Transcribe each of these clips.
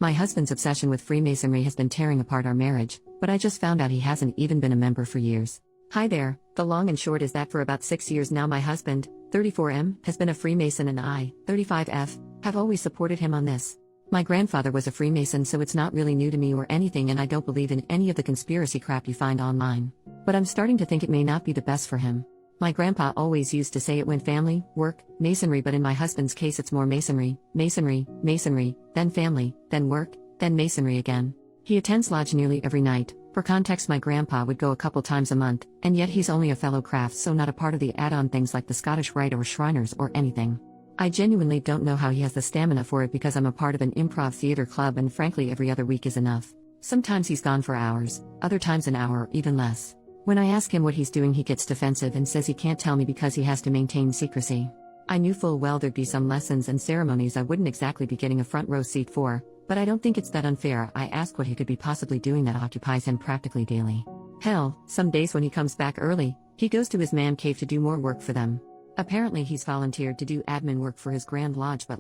My husband's obsession with Freemasonry has been tearing apart our marriage, but I just found out he hasn't even been a member for years. Hi there, the long and short is that for about 6 years now my husband, 34M, has been a Freemason and I, 35F, have always supported him on this. My grandfather was a Freemason, so it's not really new to me or anything, and I don't believe in any of the conspiracy crap you find online. But I'm starting to think it may not be the best for him. My grandpa always used to say it went family, work, masonry, but in my husband's case it's more masonry, masonry, masonry, then family, then work, then masonry again. He attends lodge nearly every night. For context, my grandpa would go a couple times a month, and yet he's only a fellow craft, so not a part of the add-on things like the Scottish Rite or Shriners or anything. I genuinely don't know how he has the stamina for it, because I'm a part of an improv theater club and frankly every other week is enough. Sometimes he's gone for hours, other times an hour or even less. When I ask him what he's doing, he gets defensive and says he can't tell me because he has to maintain secrecy. I knew full well there'd be some lessons and ceremonies I wouldn't exactly be getting a front row seat for, but I don't think it's that unfair. I ask what he could be possibly doing that occupies him practically daily. Hell, some days when he comes back early, he goes to his man cave to do more work for them. Apparently he's volunteered to do admin work for his Grand Lodge, but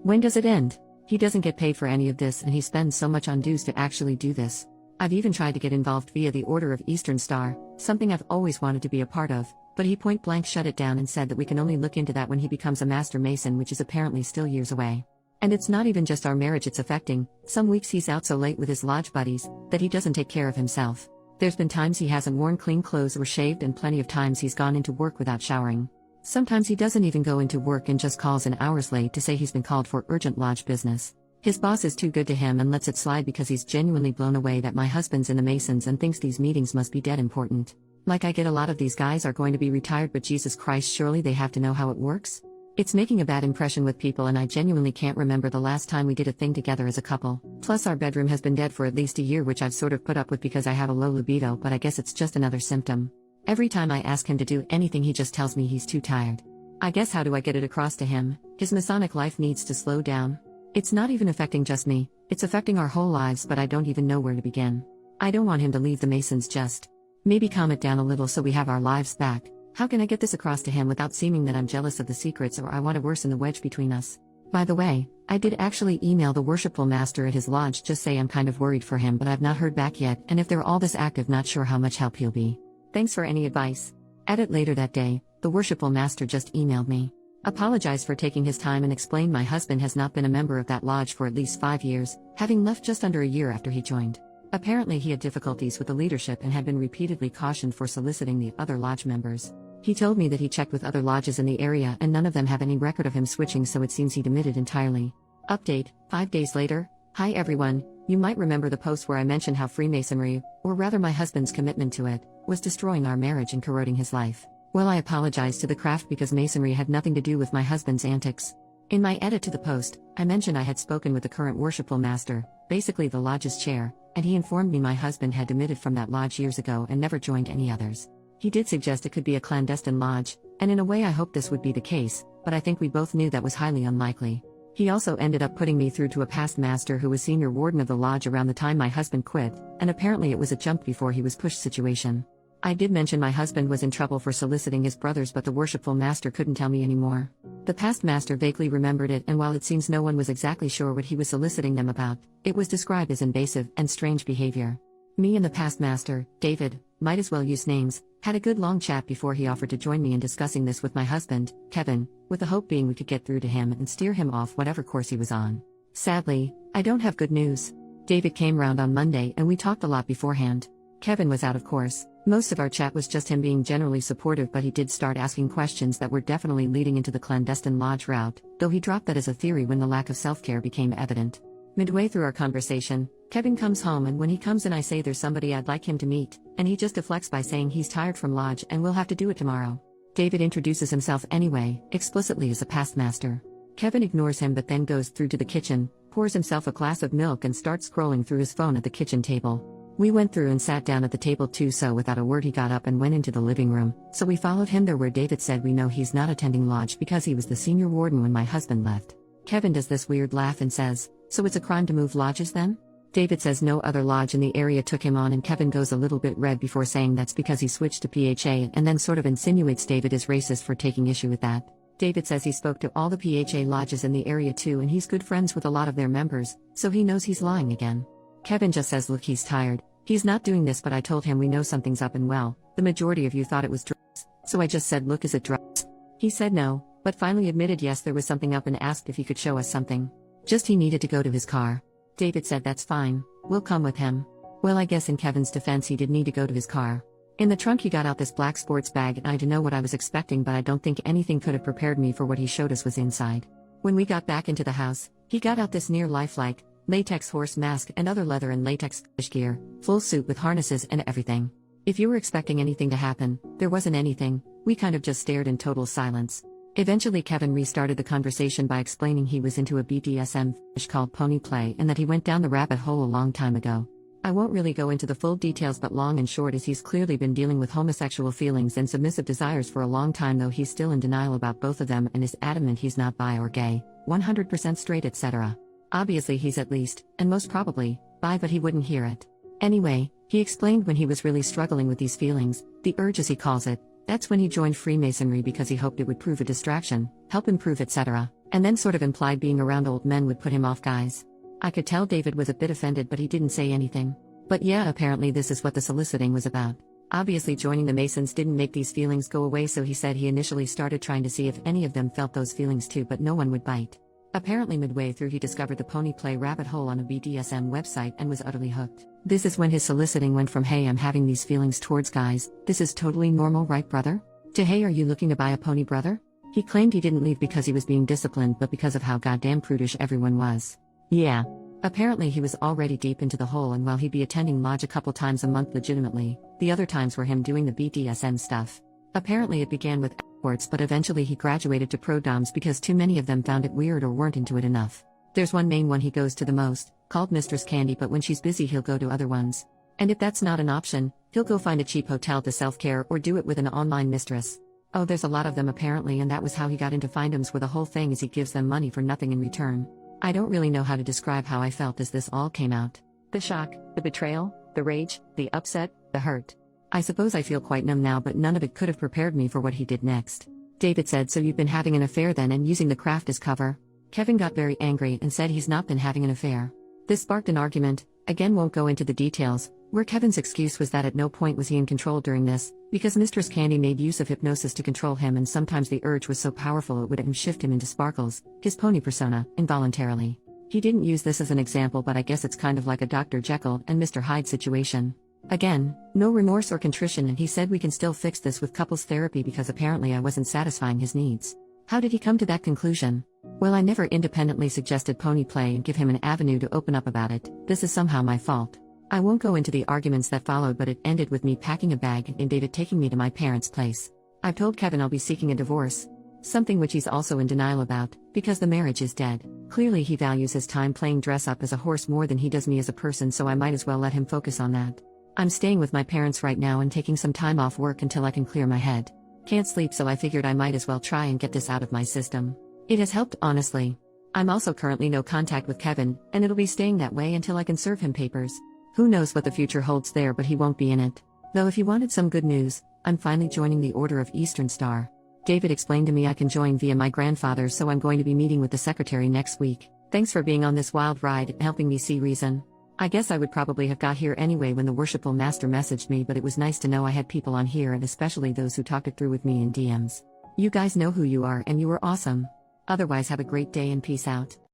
when does it end? He doesn't get paid for any of this, and he spends so much on dues to actually do this. I've even tried to get involved via the Order of Eastern Star, something I've always wanted to be a part of, but he point blank shut it down and said that we can only look into that when he becomes a Master Mason, which is apparently still years away. And it's not even just our marriage it's affecting. Some weeks he's out so late with his lodge buddies that he doesn't take care of himself. There's been times he hasn't worn clean clothes or shaved, and plenty of times he's gone into work without showering. Sometimes he doesn't even go into work and just calls in hours late to say he's been called for urgent lodge business. His boss is too good to him and lets it slide because he's genuinely blown away that my husband's in the Masons and thinks these meetings must be dead important. Like, I get a lot of these guys are going to be retired, but Jesus Christ, surely they have to know how it works? It's making a bad impression with people, and I genuinely can't remember the last time we did a thing together as a couple. Plus our bedroom has been dead for at least a year, which I've sort of put up with because I have a low libido, but I guess it's just another symptom. Every time I ask him to do anything he just tells me he's too tired. I guess how do I get it across to him? His Masonic life needs to slow down. It's not even affecting just me, it's affecting our whole lives, but I don't even know where to begin. I don't want him to leave the Masons, just maybe calm it down a little so we have our lives back. How can I get this across to him without seeming that I'm jealous of the secrets or I want to worsen the wedge between us? By the way, I did actually email the worshipful master at his lodge, just say I'm kind of worried for him, but I've not heard back yet, and if they're all this active, not sure how much help he'll be. Thanks for any advice. At it later that day, the worshipful master just emailed me. Apologized for taking his time and explained my husband has not been a member of that lodge for at least 5 years, having left just under a year after he joined. Apparently he had difficulties with the leadership and had been repeatedly cautioned for soliciting the other lodge members. He told me that he checked with other lodges in the area and none of them have any record of him switching, so it seems he demitted entirely. Update, 5 days later. Hi everyone, you might remember the post where I mentioned how Freemasonry, or rather my husband's commitment to it, was destroying our marriage and corroding his life. Well, I apologized to the craft because Masonry had nothing to do with my husband's antics. In my edit to the post, I mentioned I had spoken with the current worshipful master, basically the lodge's chair, and he informed me my husband had demitted from that lodge years ago and never joined any others. He did suggest it could be a clandestine lodge, and in a way I hoped this would be the case, but I think we both knew that was highly unlikely. He also ended up putting me through to a past master who was senior warden of the lodge around the time my husband quit, and apparently it was a jump before he was pushed situation. I did mention my husband was in trouble for soliciting his brothers, but the worshipful master couldn't tell me anymore. The past master vaguely remembered it, and while it seems no one was exactly sure what he was soliciting them about, it was described as invasive and strange behavior. Me and the past master, David, might as well use names, had a good long chat before he offered to join me in discussing this with my husband, Kevin, with the hope being we could get through to him and steer him off whatever course he was on. Sadly, I don't have good news. David came round on Monday and we talked a lot beforehand. Kevin was out, of course. Most of our chat was just him being generally supportive, but he did start asking questions that were definitely leading into the clandestine lodge route, though he dropped that as a theory when the lack of self-care became evident. Midway through our conversation, Kevin comes home, and when he comes in I say there's somebody I'd like him to meet, and he just deflects by saying he's tired from lodge and will have to do it tomorrow. David introduces himself anyway, explicitly as a past master. Kevin ignores him but then goes through to the kitchen, pours himself a glass of milk and starts scrolling through his phone at the kitchen table. We went through and sat down at the table too, so without a word he got up and went into the living room, so we followed him there, where David said we know he's not attending lodge because he was the senior warden when my husband left. Kevin does this weird laugh and says, "So it's a crime to move lodges then?" David says no other lodge in the area took him on, and Kevin goes a little bit red before saying that's because he switched to PHA, and then sort of insinuates David is racist for taking issue with that. David says he spoke to all the PHA lodges in the area too and he's good friends with a lot of their members, so he knows he's lying again. Kevin just says look, he's tired, he's not doing this, but I told him we know something's up and well, the majority of you thought it was drugs, so I just said look, is it drugs? He said no, but finally admitted yes, there was something up and asked if he could show us something. Just he needed to go to his car. David said that's fine, we'll come with him. Well, I guess in Kevin's defense he did need to go to his car. In the trunk he got out this black sports bag and I don't know what I was expecting, but I don't think anything could have prepared me for what he showed us was inside. When we got back into the house, he got out this near lifelike, latex horse mask and other leather and latex fish gear, full suit with harnesses and everything. If you were expecting anything to happen, there wasn't anything, we kind of just stared in total silence. Eventually Kevin restarted the conversation by explaining he was into a BDSM fetish called pony play and that he went down the rabbit hole a long time ago. I won't really go into the full details, but long and short is he's clearly been dealing with homosexual feelings and submissive desires for a long time, though he's still in denial about both of them and is adamant he's not bi or gay, 100% straight, etc. Obviously he's at least, and most probably, bi, but he wouldn't hear it. Anyway, he explained when he was really struggling with these feelings, the urge as he calls it, that's when he joined Freemasonry because he hoped it would prove a distraction, help improve, etc., and then sort of implied being around old men would put him off guys. I could tell David was a bit offended, but he didn't say anything. But yeah, apparently this is what the soliciting was about. Obviously joining the Masons didn't make these feelings go away, so he said he initially started trying to see if any of them felt those feelings too, but no one would bite. Apparently midway through he discovered the pony play rabbit hole on a BDSM website and was utterly hooked. This is when his soliciting went from hey, I'm having these feelings towards guys, this is totally normal, right brother? To hey, are you looking to buy a pony, brother? He claimed he didn't leave because he was being disciplined, but because of how goddamn prudish everyone was. Yeah. Apparently he was already deep into the hole, and while he'd be attending lodge a couple times a month legitimately, the other times were him doing the BDSM stuff. Apparently it began with escorts, but eventually he graduated to pro-doms because too many of them found it weird or weren't into it enough. There's one main one he goes to the most, called Mistress Candy, but when she's busy he'll go to other ones. And if that's not an option, he'll go find a cheap hotel to self-care or do it with an online mistress. Oh, there's a lot of them apparently, and that was how he got into findoms, where the whole thing is he gives them money for nothing in return. I don't really know how to describe how I felt as this all came out. The shock, the betrayal, the rage, the upset, the hurt. I suppose I feel quite numb now, but none of it could have prepared me for what he did next. David said, so you've been having an affair then and using the craft as cover? Kevin got very angry and said he's not been having an affair. This sparked an argument, again won't go into the details, where Kevin's excuse was that at no point was he in control during this, because Mistress Candy made use of hypnosis to control him, and sometimes the urge was so powerful it would shift him into Sparkles, his pony persona, involuntarily. He didn't use this as an example, but I guess it's kind of like a Dr. Jekyll and Mr. Hyde situation. Again, no remorse or contrition, and he said we can still fix this with couples therapy because apparently I wasn't satisfying his needs. How did he come to that conclusion? Well, I never independently suggested pony play and give him an avenue to open up about it. This is somehow my fault. I won't go into the arguments that followed, but it ended with me packing a bag and David taking me to my parents' place. I've told Kevin I'll be seeking a divorce. Something which he's also in denial about, because the marriage is dead. Clearly he values his time playing dress up as a horse more than he does me as a person, so I might as well let him focus on that. I'm staying with my parents right now and taking some time off work until I can clear my head. Can't sleep, so I figured I might as well try and get this out of my system. It has helped, honestly. I'm also currently no contact with Kevin, and it'll be staying that way until I can serve him papers. Who knows what the future holds there, but he won't be in it. Though if you wanted some good news, I'm finally joining the Order of Eastern Star. David explained to me I can join via my grandfather, so I'm going to be meeting with the secretary next week. Thanks for being on this wild ride and helping me see reason. I guess I would probably have got here anyway when the worshipful master messaged me, but it was nice to know I had people on here, and especially those who talked it through with me in DMs. You guys know who you are and you were awesome. Otherwise, have a great day and peace out.